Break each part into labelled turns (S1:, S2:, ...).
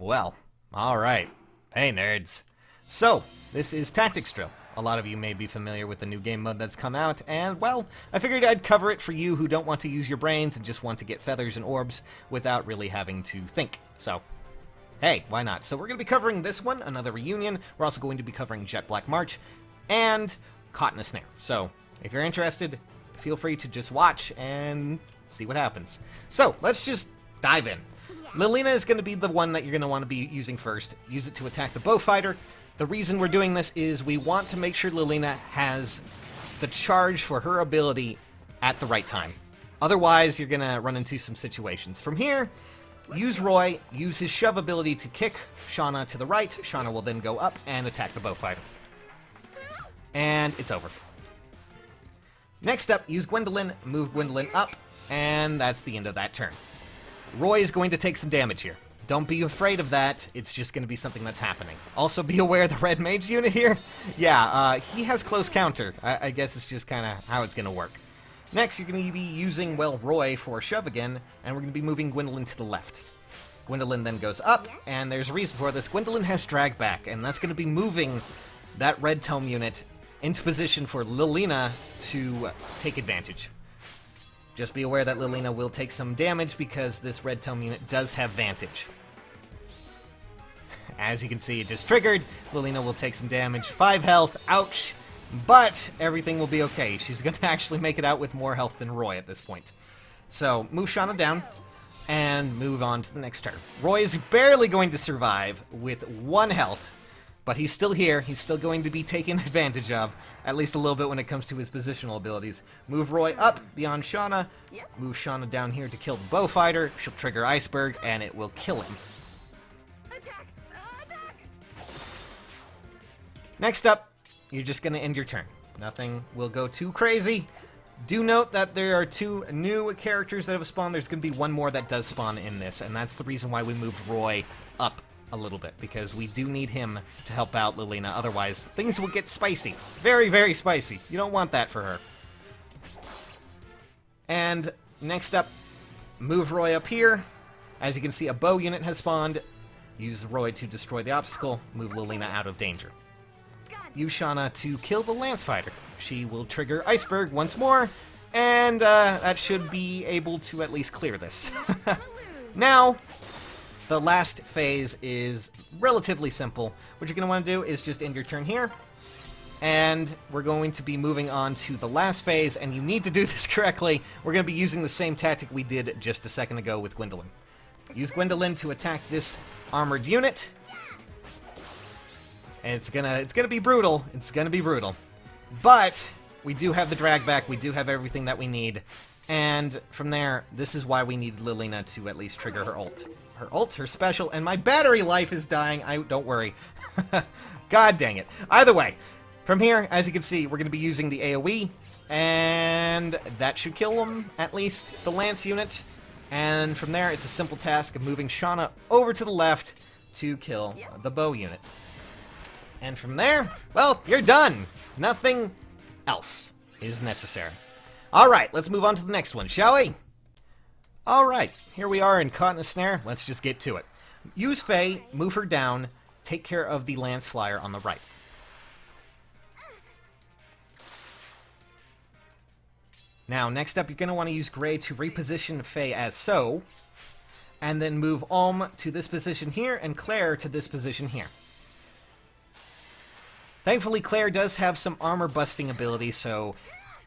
S1: Well, alright. Hey, nerds. So, this is Tactics Drill. A lot of you may be familiar with the new game mode that's come out, and, well, I figured I'd cover it for you who don't want to use your brains and just want to get feathers and orbs without really having to think. So, hey, why not? So we're going to be covering this one, another reunion. We're also going to be covering Jet Black March, and Caught in a Snare. So, if you're interested, feel free to just watch and see what happens. So, let's just dive in. Lilina is going to be the one that you're going to want to be using first. Use it to attack the bow fighter. The reason we're doing this is we want to make sure Lilina has the charge for her ability at the right time. Otherwise, you're going to run into some situations. From here, use Roy, use his shove ability to kick Shauna to the right. Shauna will then go up and attack the bow fighter. And it's over. Next up, use Gwendolyn, move Gwendolyn up, and that's the end of that turn. Roy is going to take some damage here. Don't be afraid of that, it's just going to be something that's happening. Also, be aware of the red mage unit here. Yeah, he has close counter. I guess it's just kind of how it's going to work. Next, you're going to be using, well, Roy for shove again, and we're going to be moving Gwendolyn to the left. Gwendolyn then goes up, and there's a reason for this. Gwendolyn has drag back, and that's going to be moving that red tome unit into position for Lilina to take advantage. Just be aware that Lilina will take some damage because this red tome unit does have vantage. As you can see, it just triggered. Lilina will take some damage. 5 health. Ouch. But everything will be okay. She's going to actually make it out with more health than Roy at this point. So, move Shauna down and move on to the next turn. Roy is barely going to survive with 1 health. But he's still here. He's still going to be taken advantage of, at least a little bit when it comes to his positional abilities. Move Roy up beyond Shauna. Move Shauna down here to kill the bow fighter. She'll trigger Iceberg, and it will kill him.
S2: Attack! Attack!
S1: Next up, you're just going to end your turn. Nothing will go too crazy. Do note that there are 2 new characters that have spawned. There's going to be 1 more that does spawn in this, and that's the reason why we moved Roy up a little bit, because we do need him to help out Lilina. Otherwise, things will get spicy. Very, very spicy. You don't want that for her. And next up, move Roy up here. As you can see, a bow unit has spawned. Use Roy to destroy the obstacle. Move Lilina out of danger. Use Shauna to kill the lance fighter. She will trigger Iceberg once more, and that should be able to at least clear this. Now, the last phase is relatively simple. What you're going to want to do is just end your turn here. And we're going to be moving on to the last phase, and you need to do this correctly. We're going to be using the same tactic we did just a second ago with Gwendolyn. Use Gwendolyn to attack this armored unit. And it's gonna be brutal. It's gonna be brutal. But we do have the drag back, we do have everything that we need. And from there, this is why we need Lilina to at least trigger her ult. Her ult, her special, and my battery life is dying. Don't worry. God dang it. Either way, from here, as you can see, we're going to be using the AoE, and that should kill them, at least the lance unit. And from there, it's a simple task of moving Shauna over to the left to kill the bow unit. And from there, well, you're done. Nothing else is necessary. Alright, let's move on to the next one, shall we? Alright, here we are in Caught in a Snare. Let's just get to it. Use Faye, move her down, take care of the Lance Flyer on the right. Now, next up, you're going to want to use Gray to reposition Faye as so, and then move Olm to this position here, and Claire to this position here. Thankfully, Claire does have some armor-busting ability, so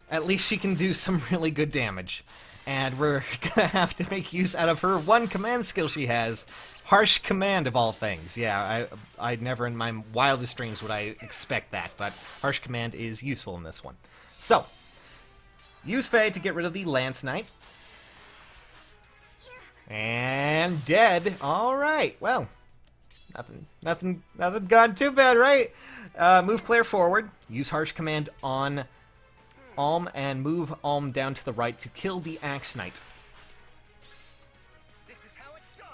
S1: at least she can do some really good damage. And we're gonna have to make use out of her 1 command skill she has. Harsh Command, of all things. Yeah, I never in my wildest dreams would I expect that, but Harsh Command is useful in this one. So, use Faye to get rid of the Lance Knight. And dead. Alright, well, nothing gone too bad, right? Move Claire forward. Use Harsh Command on Alm, and move Alm down to the right to kill the Axe Knight.
S2: This is how it's done.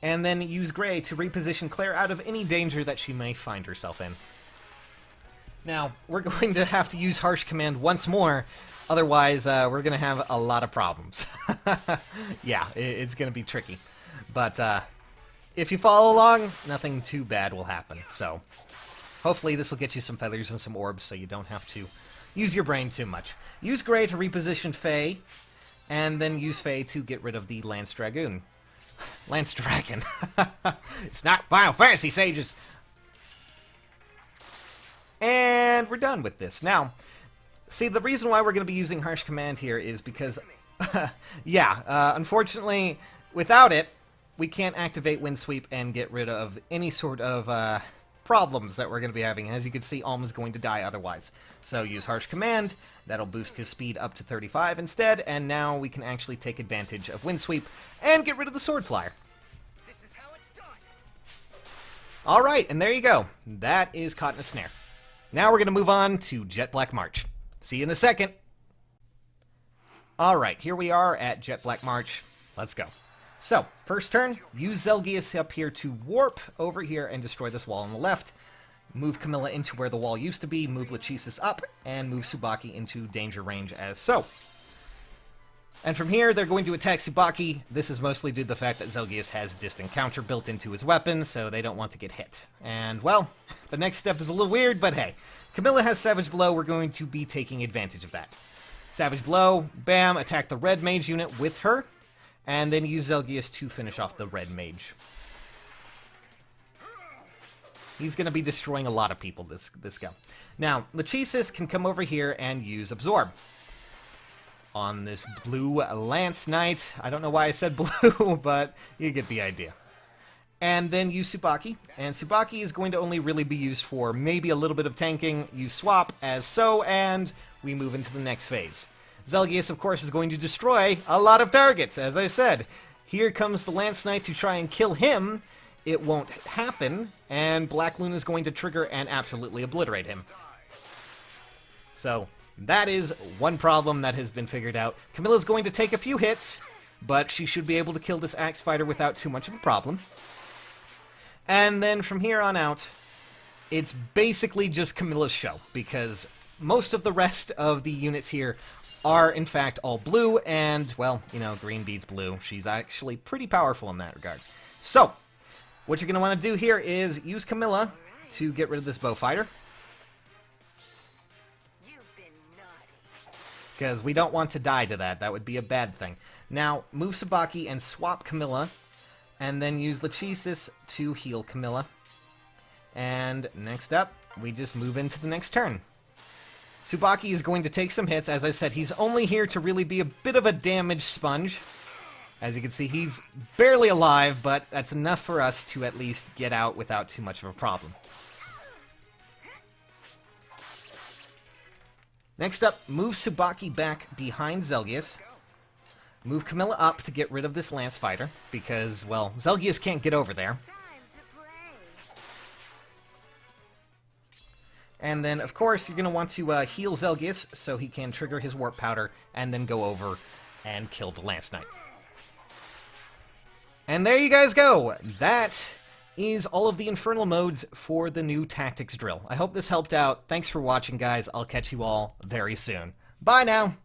S1: And then use Gray to reposition Claire out of any danger that she may find herself in. Now, we're going to have to use Harsh Command once more Otherwise, we're going to have a lot of problems. Yeah, it's going to be tricky. But if you follow along, nothing too bad will happen. So hopefully this will get you some feathers and some orbs so you don't have to use your brain too much. Use Gray to reposition Faye, and then use Faye to get rid of the Lance Dragoon. Lance Dragon. It's not Final Fantasy, sages! And we're done with this. Now, see, the reason why we're going to be using Harsh Command here is because, unfortunately, without it, we can't activate Wind Sweep and get rid of any sort of problems that we're going to be having. As you can see, Alm is going to die otherwise. So use Harsh Command. That'll boost his speed up to 35 instead, and now we can actually take advantage of Wind Sweep and get rid of the Sword Flyer.
S2: This is how it's done.
S1: Alright, and there you go. That is Caught in a Snare. Now we're going to move on to Jet Black March. See you in a second. Alright, here we are at Jet Black March. Let's go. So, first turn, use Zelgius up here to warp over here and destroy this wall on the left. Move Camilla into where the wall used to be, move Lachesis up, and move Tsubaki into danger range as so. And from here, they're going to attack Tsubaki. This is mostly due to the fact that Zelgius has distant counter built into his weapon, so they don't want to get hit. And, well, the next step is a little weird, but hey. Camilla has Savage Blow, we're going to be taking advantage of that. Savage Blow, bam, attack the red mage unit with her, and then use Zelgius to finish off the red mage. He's going to be destroying a lot of people this go. Now, Lachesis can come over here and use Absorb on this blue Lance Knight. I don't know why I said blue, but you get the idea. And then use Tsubaki. And Tsubaki is going to only really be used for maybe a little bit of tanking. You swap as so, and we move into the next phase. Zelgius, of course, is going to destroy a lot of targets, as I said. Here comes the Lance Knight to try and kill him. It won't happen, and Black Luna is going to trigger and absolutely obliterate him. So, that is one problem that has been figured out. Camilla's going to take a few hits, but she should be able to kill this Axe Fighter without too much of a problem. And then from here on out, it's basically just Camilla's show, because most of the rest of the units here are, in fact, all blue, and, well, you know, green beats blue. She's actually pretty powerful in that regard. So, what you're going to want to do here is use Camilla to get rid of this bow fighter.
S2: You've been naughty.
S1: Because we don't want to die to that. That would be a bad thing. Now, move Tsubaki and swap Camilla, and then use Lachesis to heal Camilla. And next up, we just move into the next turn. Tsubaki is going to take some hits. As I said, he's only here to really be a bit of a damage sponge. As you can see, he's barely alive, but that's enough for us to at least get out without too much of a problem. Next up, move Tsubaki back behind Zelgius. Move Camilla up to get rid of this Lance Fighter, because, well, Zelgius can't get over there.
S2: Time to play.
S1: And then, of course, you're going to want to heal Zelgius so he can trigger his Warp Powder and then go over and kill the Lance Knight. And there you guys go! That is all of the Infernal modes for the new Tactics drill. I hope this helped out. Thanks for watching, guys. I'll catch you all very soon. Bye now!